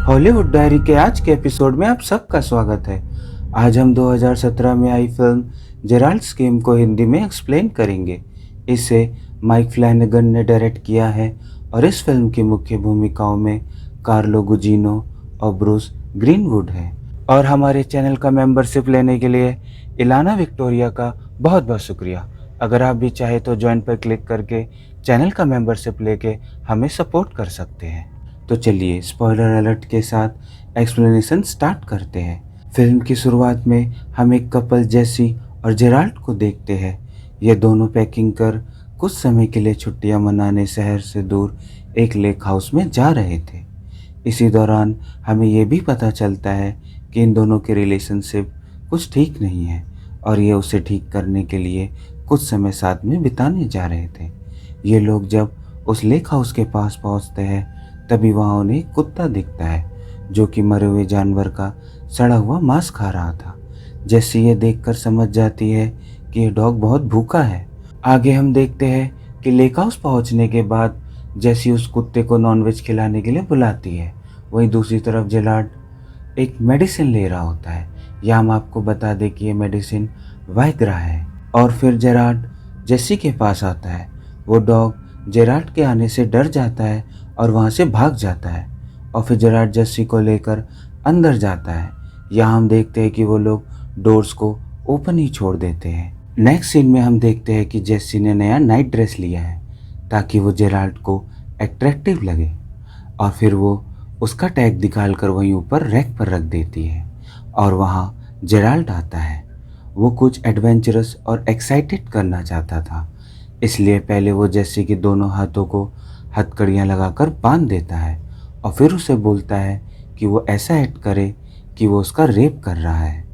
Hollywood diary के आज के एपिसोड में आप सबका स्वागत है। आज हम 2017 में आई फिल्म जेराल्ड स्कीम को हिंदी में एक्सप्लेन करेंगे। इसे माइक फ्लैनेगन ने डायरेक्ट किया है और इस फिल्म की मुख्य भूमिकाओं में कार्लो गुजिनो और ब्रूस ग्रीनवुड है। और हमारे चैनल का मेंबरशिप लेने के लिए इलाना विक्टोरिया का बहुत बहुत शुक्रिया। अगर आप भी चाहे तो ज्वाइन पर क्लिक करके चैनल का मेंबरशिप लेके हमें सपोर्ट कर सकते हैं। तो चलिए स्पॉइलर अलर्ट के साथ एक्सप्लेनेशन स्टार्ट करते हैं। फिल्म की शुरुआत में हम एक कपल जेसी और जेराल्ड को देखते हैं। ये दोनों पैकिंग कर कुछ समय के लिए छुट्टियां मनाने शहर से दूर एक लेक हाउस में जा रहे थे। इसी दौरान हमें ये भी पता चलता है कि इन दोनों के रिलेशनशिप कुछ ठीक नहीं है और ये उसे ठीक करने के लिए कुछ समय साथ में बिताने जा रहे थे। ये लोग जब उस लेक हाउस के पास पहुंचते हैं तभी वहाँ उन्हें एक कुत्ता दिखता है जो कि मरे हुए जानवर का सड़ा हुआ मांस खा रहा था। जैसी ये देखकर समझ जाती है कि ये डॉग बहुत भूखा है। आगे हम देखते हैं कि लेक हाउस पहुँचने के बाद जैसी उस कुत्ते को नॉनवेज खिलाने के लिए बुलाती है, वहीं दूसरी तरफ जेराल्ड एक मेडिसिन ले रहा होता है। या हम आपको बता दें कि ये मेडिसिन वाइग्रा है। और फिर जेराल्ड जेसी के पास आता है। वो डॉग जेराल्ड के आने से डर जाता है और वहाँ से भाग जाता है और फिर जेराल्ड जेसी को लेकर अंदर जाता है। यहाँ हम देखते हैं कि वो लोग डोर्स को ओपन ही छोड़ देते हैं। नेक्स्ट सीन में हम देखते हैं कि जेसी ने नया नाइट ड्रेस लिया है ताकि वो जेराल्ड को अट्रैक्टिव लगे और फिर वो उसका टैग निकाल कर वहीं ऊपर रैक पर रख देती है और वहाँ जेराल्ड आता है। वो कुछ एडवेंचरस और एक्साइटेड करना चाहता था, इसलिए पहले वो जेसी के दोनों हाथों को हथकड़ियाँ लगाकर बांध देता है और फिर उसे बोलता है कि वो ऐसा एक्ट करे कि वो उसका रेप कर रहा है।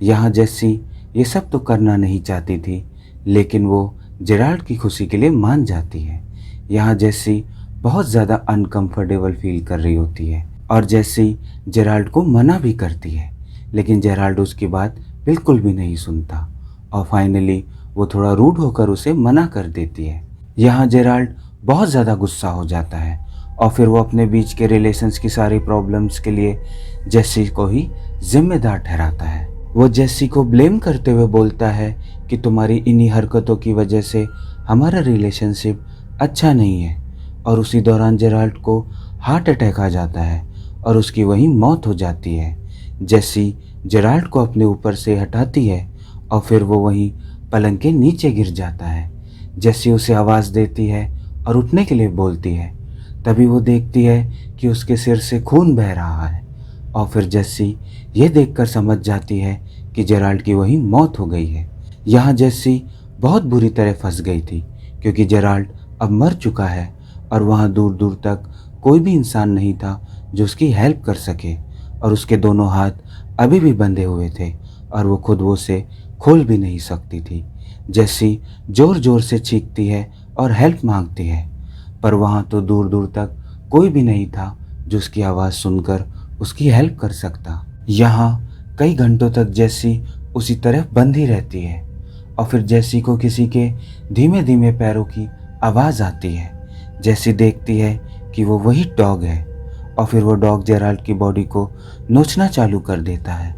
यहाँ जेसी ये सब तो करना नहीं चाहती थी, लेकिन वो जेराल्ड की खुशी के लिए मान जाती है। यहाँ जेसी बहुत ज़्यादा अनकंफर्टेबल फील कर रही होती है और जेसी जेराल्ड को मना भी करती है, लेकिन जेराल्ड उसकी बात बिल्कुल भी नहीं सुनता और फाइनली वो थोड़ा रूड होकर उसे मना कर देती है। यहाँ जेराल्ड बहुत ज़्यादा गुस्सा हो जाता है और फिर वो अपने बीच के रिलेशंस की सारी प्रॉब्लम्स के लिए जेसी को ही जिम्मेदार ठहराता है। वो जेसी को ब्लेम करते हुए बोलता है कि तुम्हारी इन्हीं हरकतों की वजह से हमारा रिलेशनशिप अच्छा नहीं है। और उसी दौरान जेराल्ड को हार्ट अटैक आ जाता है और उसकी वहीं मौत हो जाती है। जेसी जेराल्ड को अपने ऊपर से हटाती है और फिर वो वहीं पलंग के नीचे गिर जाता है। जेसी उसे आवाज़ देती है और उठने के लिए बोलती है। तभी वो देखती है कि उसके सिर से खून बह रहा है और फिर जेसी ये देखकर समझ जाती है कि जेराल्ड की वहीं मौत हो गई है। यहाँ जेसी बहुत बुरी तरह फंस गई थी क्योंकि जेराल्ड अब मर चुका है और वहाँ दूर दूर तक कोई भी इंसान नहीं था जो उसकी हेल्प कर सके और उसके दोनों हाथ अभी भी बंधे हुए थे और वो खुद वो से खोल भी नहीं सकती थी। जेसी जोर जोर से चीखती है और हेल्प मांगती है, पर वहाँ तो दूर दूर तक कोई भी नहीं था जो उसकी आवाज़ सुनकर उसकी हेल्प कर सकता। यहाँ कई घंटों तक जेसी उसी तरह बंधी रहती है और फिर जेसी को किसी के धीमे धीमे पैरों की आवाज़ आती है। जेसी देखती है कि वो वही डॉग है और फिर वो डॉग जेराल्ड की बॉडी को नोचना चालू कर देता है।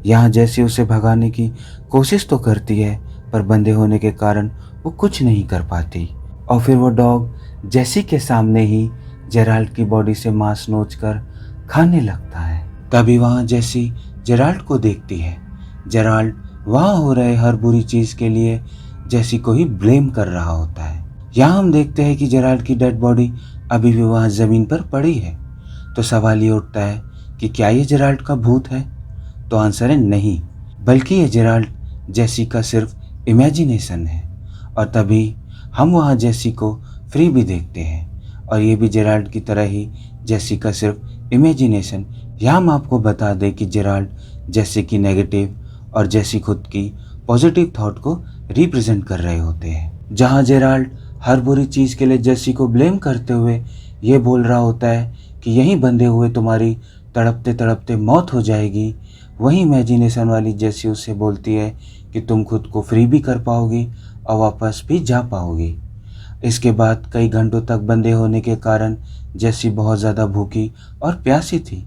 यहाँ जेसी उसे भगाने की कोशिश तो करती है, पर बंधे होने के कारण वो कुछ नहीं कर पाती और फिर वो डॉग जेसी के सामने ही जेराल्ड की बॉडी से मांस नोचकर खाने लगता है। तभी वहाँ जेसी जेराल्ड को देखती है। जेराल्ड वहाँ हो रहे हर बुरी चीज़ के लिए जेसी को ही ब्लेम कर रहा होता है। यहाँ हम देखते हैं कि जेराल्ड की डेड बॉडी अभी भी वहाँ ज़मीन पर पड़ी है। तो सवाल ये उठता है कि क्या ये जेराल्ड का भूत है? तो आंसर है नहीं, बल्कि ये जेराल्ड जेसी का सिर्फ इमेजिनेशन है। और तभी हम वहाँ जेसी को फ्री भी देखते हैं और ये भी जेराल्ड की तरह ही जेसी का सिर्फ इमेजिनेशन। यहाँ हम आपको बता दें कि जेराल्ड जेसी की नेगेटिव और जेसी खुद की पॉजिटिव थॉट को रिप्रेजेंट कर रहे होते हैं। जहाँ जेराल्ड हर बुरी चीज़ के लिए जेसी को ब्लेम करते हुए ये बोल रहा होता है कि यहीं बंधे हुए तुम्हारी तड़पते तड़पते मौत हो जाएगी, वहीं इमेजिनेशन वाली जेसी उससे बोलती है कि तुम खुद को फ्री भी कर पाओगी और वापस भी जा पाओगी। इसके बाद कई घंटों तक बंधे होने के कारण जेसी बहुत ज़्यादा भूखी और प्यासी थी।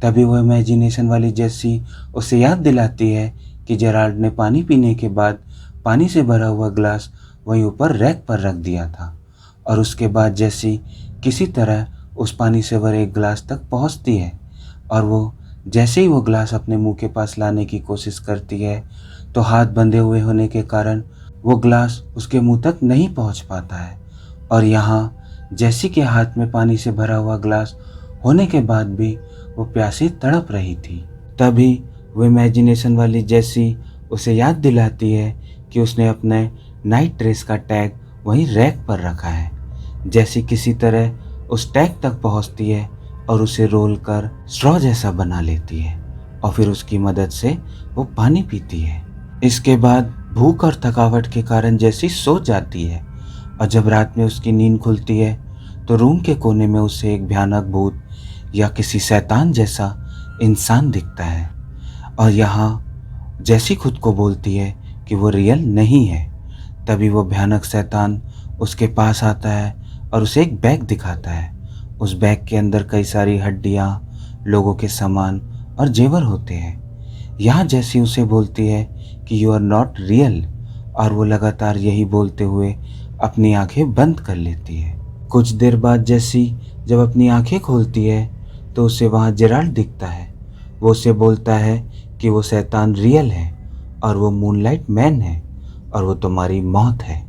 तभी वो इमेजिनेशन वाली जेसी उसे याद दिलाती है कि जेराल्ड ने पानी पीने के बाद पानी से भरा हुआ ग्लास वहीं ऊपर रैक पर रख दिया था। और उसके बाद जेसी किसी तरह उस पानी से भरे एक ग्लास तक पहुंचती है और वो जैसे ही वो ग्लास अपने मुंह के पास लाने की कोशिश करती है तो हाथ बंधे हुए होने के कारण वो ग्लास उसके मुंह तक नहीं पहुंच पाता है। और यहाँ जेसी के हाथ में पानी से भरा हुआ ग्लास होने के बाद भी वो प्यासी तड़प रही थी। तभी वो इमेजिनेशन वाली जेसी उसे याद दिलाती है कि उसने अपने नाइट ड्रेस का टैग वहीं रैक पर रखा है। जेसी किसी तरह उस टैग तक पहुंचती है और उसे रोल कर स्ट्रॉ जैसा बना लेती है और फिर उसकी मदद से वो पानी पीती है। इसके बाद भूख और थकावट के कारण जेसी सो जाती है और जब रात में उसकी नींद खुलती है तो रूम के कोने में उसे एक भयानक भूत या किसी शैतान जैसा इंसान दिखता है। और यहाँ जेसी खुद को बोलती है कि वो रियल नहीं है। तभी वो भयानक शैतान उसके पास आता है और उसे एक बैग दिखाता है। उस बैग के अंदर कई सारी हड्डियाँ, लोगों के सामान और जेवर होते हैं। यहाँ जेसी उसे बोलती है कि यू आर नॉट रियल, और वो लगातार यही बोलते हुए अपनी आंखें बंद कर लेती है। कुछ देर बाद जेसी जब अपनी आंखें खोलती है तो उसे वहाँ जेराल्ड दिखता है। वो उसे बोलता है कि वो शैतान रियल है और वो मूनलाइट मैन है और वो तुम्हारी मौत है।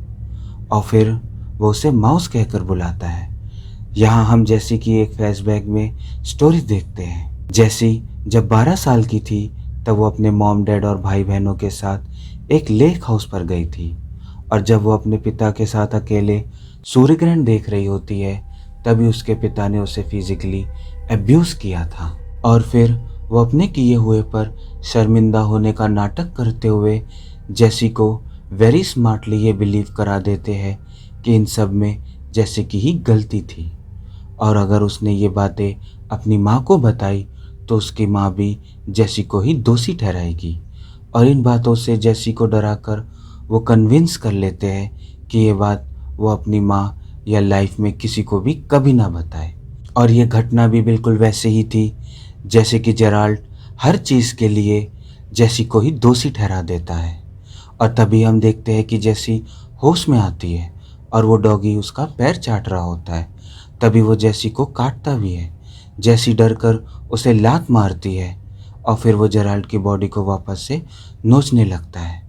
और फिर वो उसे माउस कहकर बुलाता है। यहाँ हम जेसी की एक फ्लैशबैक में स्टोरी देखते हैं। जेसी जब 12 साल की थी तब वो अपने मॉम, डैड और भाई बहनों के साथ एक लेक हाउस पर गई थी। और जब वो अपने पिता के साथ अकेले सूर्य ग्रहण देख रही होती है तभी उसके पिता ने उसे फिजिकली अब्यूज़ किया था। और फिर वो अपने किए हुए पर शर्मिंदा होने का नाटक करते हुए जेसी को वेरी स्मार्टली ये बिलीव करा देते हैं कि इन सब में जेसी की ही गलती थी। और अगर उसने ये बातें अपनी माँ को बताई तो उसकी माँ भी जेसी को ही दोषी ठहराएगी। और इन बातों से जेसी को डराकर वो कन्विंस कर लेते हैं कि ये बात वो अपनी माँ या लाइफ में किसी को भी कभी ना बताए। और ये घटना भी बिल्कुल वैसे ही थी जैसे कि जेराल्ड हर चीज़ के लिए जेसी को ही दोषी ठहरा देता है। और तभी हम देखते हैं कि जेसी होश में आती है और वो डॉगी उसका पैर चाट रहा होता है। तभी वो जेसी को काटता भी है। जेसी डर कर उसे लात मारती है और फिर वो जेराल्ड की बॉडी को वापस से नोचने लगता है।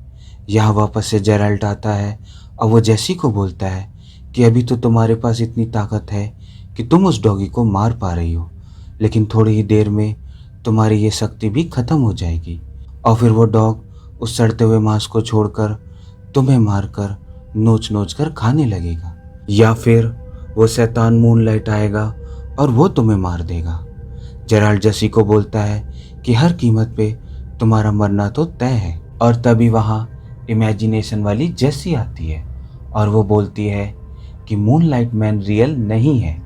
यहाँ वापस से जेराल्ड आता है और वो जेसी को बोलता है कि अभी तो तुम्हारे पास इतनी ताकत है कि तुम उस डॉगी को मार पा रही हो, लेकिन थोड़ी ही देर में तुम्हारी ये शक्ति भी ख़त्म हो जाएगी और फिर वो डॉग उस सड़ते हुए मांस को छोड़कर तुम्हें मारकर नोच नोच कर खाने लगेगा, या फिर वो शैतान मूनलाइट आएगा और वो तुम्हें मार देगा। जेराल्ड जेसी को बोलता है कि हर कीमत पे तुम्हारा मरना तो तय है। और तभी वहाँ इमेजिनेशन वाली जेसी आती है और वो बोलती है कि मूनलाइट मैन रियल नहीं है,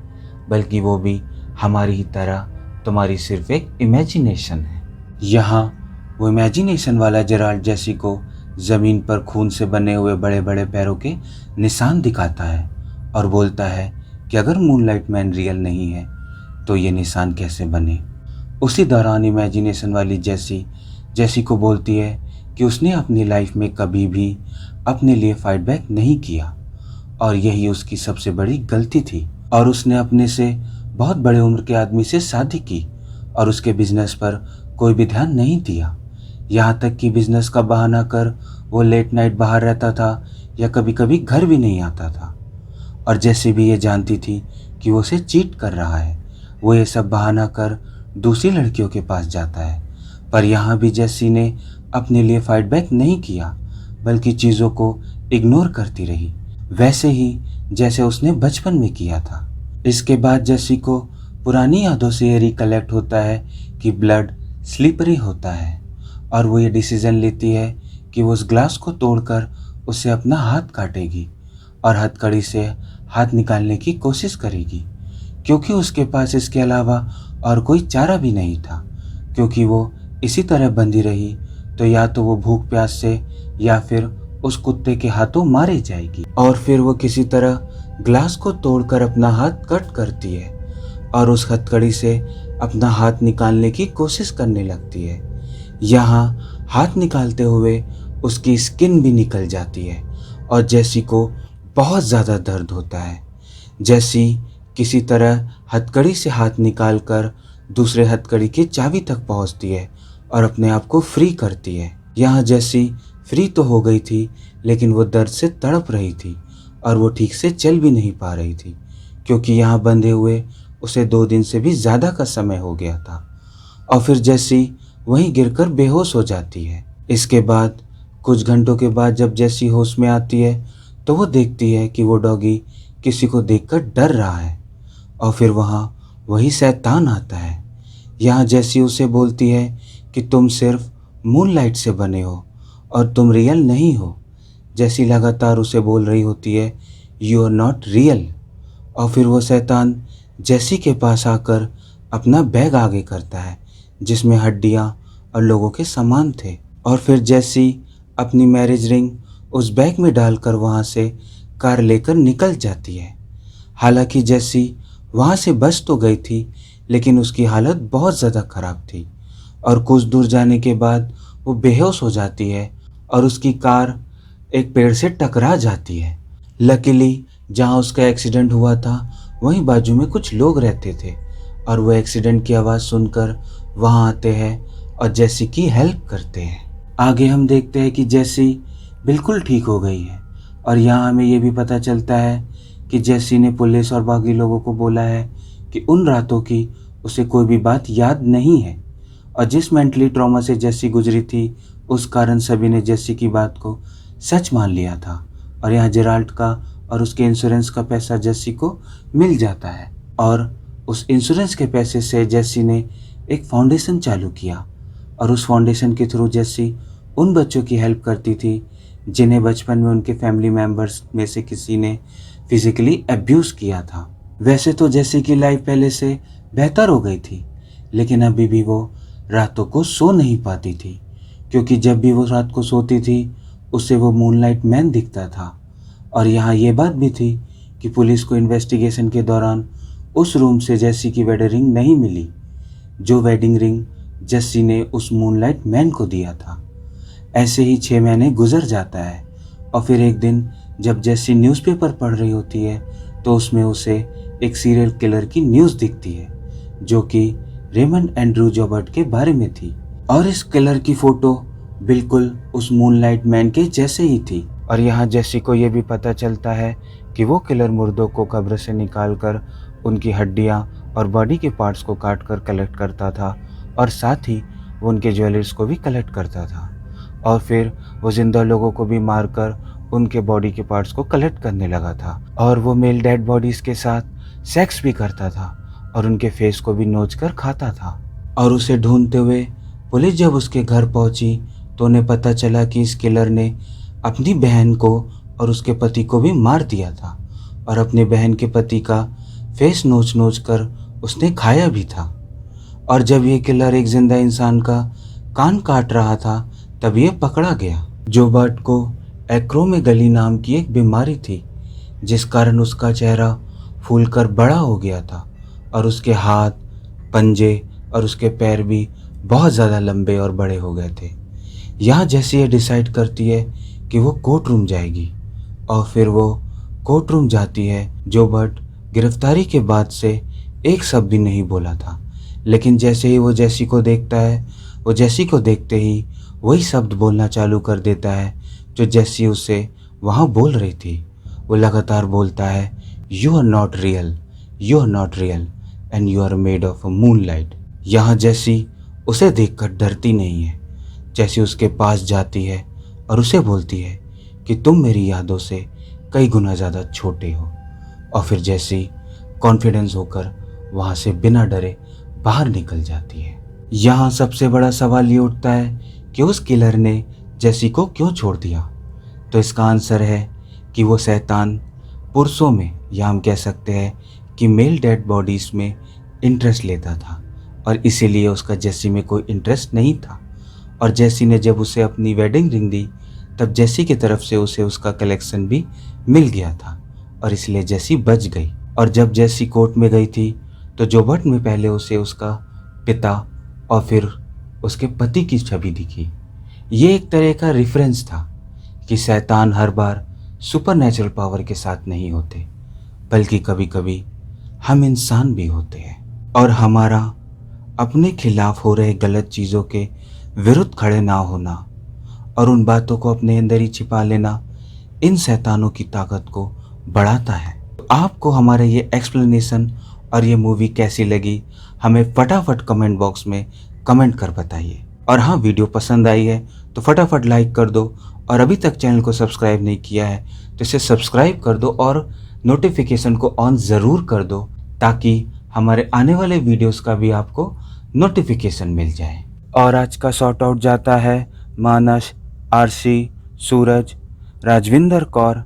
बल्कि वो भी हमारी ही तरह तुम्हारी सिर्फ एक इमेजिनेशन है। यहाँ वो इमेजिनेशन वाला जेराल्ड जेसी को ज़मीन पर खून से बने हुए बड़े बड़े पैरों के निशान दिखाता है और बोलता है कि अगर मूनलाइट मैन रियल नहीं है तो ये निशान कैसे बने। उसी दौरान इमेजिनेशन वाली जेसी को बोलती है कि उसने अपनी लाइफ में कभी भी अपने लिए फाइट बैक नहीं किया और यही उसकी सबसे बड़ी गलती थी। और उसने अपने से बहुत बड़े उम्र के आदमी से शादी की और उसके बिजनेस पर कोई भी ध्यान नहीं दिया। यहाँ तक कि बिजनेस का बहाना कर वो लेट नाइट बाहर रहता था या कभी कभी घर भी नहीं आता था। और जैसे भी ये जानती थी कि वो उसे चीट कर रहा है, वो ये सब बहाना कर दूसरी लड़कियों के पास जाता है। पर यहाँ भी जेसी ने अपने लिए फाइट बैक नहीं किया, बल्कि चीज़ों को इग्नोर करती रही, वैसे ही जैसे उसने बचपन में किया था। इसके बाद जेसी को पुरानी यादों से ये रिकलेक्ट होता है कि ब्लड स्लिपरी होता है और वो ये डिसीज़न लेती है कि वो उस ग्लास को तोड़कर उससे अपना हाथ काटेगी और हथकड़ी से हाथ निकालने की कोशिश करेगी, क्योंकि उसके पास इसके अलावा और कोई चारा भी नहीं था। क्योंकि वो इसी तरह बंधी रही तो या तो वो भूख प्यास से या फिर उस कुत्ते के हाथों मारी जाएगी। और फिर वो किसी तरह ग्लास को तोड़कर अपना हाथ कट करती है और उस हथकड़ी से अपना हाथ निकालने की कोशिश करने लगती है। यहाँ हाथ निकालते हुए उसकी स्किन भी निकल जाती है और जेसी को बहुत ज़्यादा दर्द होता है। जेसी किसी तरह हथकड़ी से हाथ निकालकर दूसरे हथकड़ी की चाबी तक पहुंचती है और अपने आप को फ्री करती है। यहाँ जेसी फ्री तो हो गई थी, लेकिन वो दर्द से तड़प रही थी और वो ठीक से चल भी नहीं पा रही थी, क्योंकि यहाँ बंधे हुए उसे 2 दिन से भी ज़्यादा का समय हो गया था। और फिर जेसी वहीं गिरकर बेहोश हो जाती है। इसके बाद कुछ घंटों के बाद जब जेसी होश में आती है तो वो देखती है कि वो डॉगी किसी को देखकर डर रहा है और फिर वहाँ वही शैतान आता है। यहाँ जेसी उसे बोलती है कि तुम सिर्फ मूनलाइट से बने हो और तुम रियल नहीं हो। जेसी लगातार उसे बोल रही होती है यू आर नॉट रियल। और फिर वो शैतान जेसी के पास आकर अपना बैग आगे करता है जिसमें हड्डियाँ और लोगों के सामान थे। और फिर जेसी अपनी मैरिज रिंग उस बैग में डालकर वहाँ से कार लेकर निकल जाती है। हालांकि जेसी वहाँ से बच तो गई थी, लेकिन उसकी हालत बहुत ज़्यादा ख़राब थी और कुछ दूर जाने के बाद वो बेहोश हो जाती है और उसकी कार एक पेड़ से टकरा जाती है। लकीली जहाँ उसका एक्सीडेंट हुआ था वहीं बाजू में कुछ लोग रहते थे और वो एक्सीडेंट की आवाज़ सुनकर वहाँ आते हैं और जेसी की हेल्प करते हैं। आगे हम देखते हैं कि जेसी बिल्कुल ठीक हो गई है और यहाँ हमें ये भी पता चलता है कि जेसी ने पुलिस और बाकी लोगों को बोला है कि उन रातों की उसे कोई भी बात याद नहीं है और जिस मेंटली ट्रॉमा से जेसी गुजरी थी उस कारण सभी ने जेसी की बात को सच मान लिया था। और यहाँ जेराल्ड का और उसके इंश्योरेंस का पैसा जेसी को मिल जाता है और उस इंश्योरेंस के पैसे से जेसी ने एक फाउंडेशन चालू किया और उस फाउंडेशन के थ्रू जेसी उन बच्चों की हेल्प करती थी जिन्हें बचपन में उनके फैमिली मेम्बर्स में से किसी ने फिजिकली अब्यूज़ किया था। वैसे तो जेसी की लाइफ पहले से बेहतर हो गई थी, लेकिन अभी भी वो रातों को सो नहीं पाती थी, क्योंकि जब भी वो रात को सोती थी उसे वो मूनलाइट मैन दिखता था। और यहाँ ये बात भी थी कि पुलिस को इन्वेस्टिगेशन के दौरान उस रूम से जेसी की वेडिंग रिंग नहीं मिली, जो वेडिंग रिंग जेसी ने उस मूनलाइट मैन को दिया था। ऐसे ही 6 महीने गुजर जाता है और फिर एक दिन जब जेसी न्यूज़पेपर पढ़ रही होती है तो उसमें उसे एक सीरियल किलर की न्यूज़ दिखती है जो कि रेमंड एंड्रू जॉबर्ट के बारे में थी और इस किलर की फ़ोटो बिल्कुल उस मूनलाइट मैन के जैसे ही थी। और यहाँ जेसी को ये भी पता चलता है कि वो किलर मुर्दों को कब्र से निकालकर उनकी हड्डियाँ और बॉडी के पार्ट्स को काट कर कलेक्ट करता था और साथ ही वो उनके ज्वेलरीज को भी कलेक्ट करता था और फिर वो जिंदा लोगों को भी मारकर उनके बॉडी के पार्ट्स को कलेक्ट करने लगा था और वो मेल डेड बॉडीज़ के साथ सेक्स भी करता था और उनके फेस को भी नोच कर खाता था। और उसे ढूंढते हुए पुलिस जब उसके घर पहुंची तो उन्हें पता चला कि इस किलर ने अपनी बहन को और उसके पति को भी मार दिया था और अपने बहन के पति का फेस नोच नोच कर उसने खाया भी था। और जब ये किलर एक जिंदा इंसान का कान काट रहा था तब ये पकड़ा गया। जॉबर्ट को एक्रोमेगली नाम की एक बीमारी थी जिस कारण उसका चेहरा फूलकर बड़ा हो गया था और उसके हाथ, पंजे और उसके पैर भी बहुत ज़्यादा लंबे और बड़े हो गए थे। यहाँ जैसे ये डिसाइड करती है कि वो कोर्ट रूम जाएगी और फिर वो कोर्ट रूम जाती है। जॉबर्ट गिरफ्तारी के बाद से एक शब्द भी नहीं बोला था, लेकिन जैसे ही वो जेसी को देखता है वो जेसी को देखते ही वही शब्द बोलना चालू कर देता है जो जेसी उसे वहाँ बोल रही थी। वो लगातार बोलता है you are not real, you are not real and you are made of a moonlight. यहाँ जेसी उसे देखकर डरती नहीं है। जेसी उसके पास जाती है और उसे बोलती है कि तुम मेरी यादों से कई गुना ज़्यादा छोटे हो। और फिर जेसी कॉन्फिडेंस होकर वहाँ से बिना डरे बाहर निकल जाती है। यहाँ सबसे बड़ा सवाल ये उठता है कि उस किलर ने जेसी को क्यों छोड़ दिया। तो इसका आंसर है कि वो शैतान पुरुषों में, या हम कह सकते हैं कि मेल डेड बॉडीज़ में इंटरेस्ट लेता था और इसीलिए उसका जेसी में कोई इंटरेस्ट नहीं था। और जेसी ने जब उसे अपनी वेडिंग रिंग दी तब जेसी की तरफ से उसे उसका कलेक्शन भी मिल गया था और इसलिए जेसी बच गई। और जब जेसी कोर्ट में गई थी तो जोबर्ट में पहले उसे उसका पिता और फिर उसके पति की छवि दिखी। ये एक तरह का रेफरेंस था कि शैतान हर बार सुपरनैचुरल पावर के साथ नहीं होते, बल्कि कभी कभी हम इंसान भी होते हैं, और हमारा अपने खिलाफ हो रहे गलत चीज़ों के विरुद्ध खड़े ना होना और उन बातों को अपने अंदर ही छिपा लेना इन शैतानों की ताकत को बढ़ाता है। तो आपको हमारा ये एक्सप्लेनेशन और ये मूवी कैसी लगी, हमें फटाफट कमेंट बॉक्स में कमेंट कर बताइए। और हाँ, वीडियो पसंद आई है तो फटाफट लाइक कर दो, और अभी तक चैनल को सब्सक्राइब नहीं किया है तो इसे सब्सक्राइब कर दो और नोटिफिकेशन को ऑन ज़रूर कर दो, ताकि हमारे आने वाले वीडियोस का भी आपको नोटिफिकेशन मिल जाए। और आज का शॉर्ट आउट जाता है मानस, आरसी, सूरज, राजविंदर कौर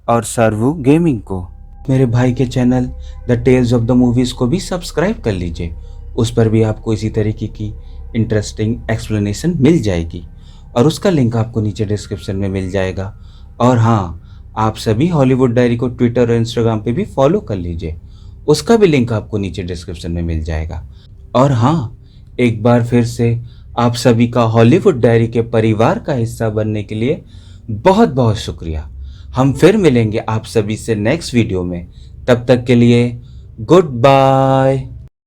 और सर्वू गेमिंग को। मेरे भाई के channel the tales of the movies को भी सब्सक्राइब कर लीजिए, उस पर भी आपको इसी तरीके की इंटरेस्टिंग एक्सप्लेनेशन मिल जाएगी, और उसका लिंक आपको नीचे डिस्क्रिप्शन में मिल जाएगा। और हाँ, आप सभी हॉलीवुड डायरी को ट्विटर और इंस्टाग्राम पे भी फॉलो कर लीजिए, उसका भी लिंक आपको नीचे डिस्क्रिप्शन में मिल जाएगा। और हाँ, एक बार फिर से आप सभी का हॉलीवुड डायरी के परिवार का हिस्सा बनने के लिए बहुत बहुत शुक्रिया। हम फिर मिलेंगे आप सभी से नेक्स्ट वीडियो में, तब तक के लिए गुड बाय।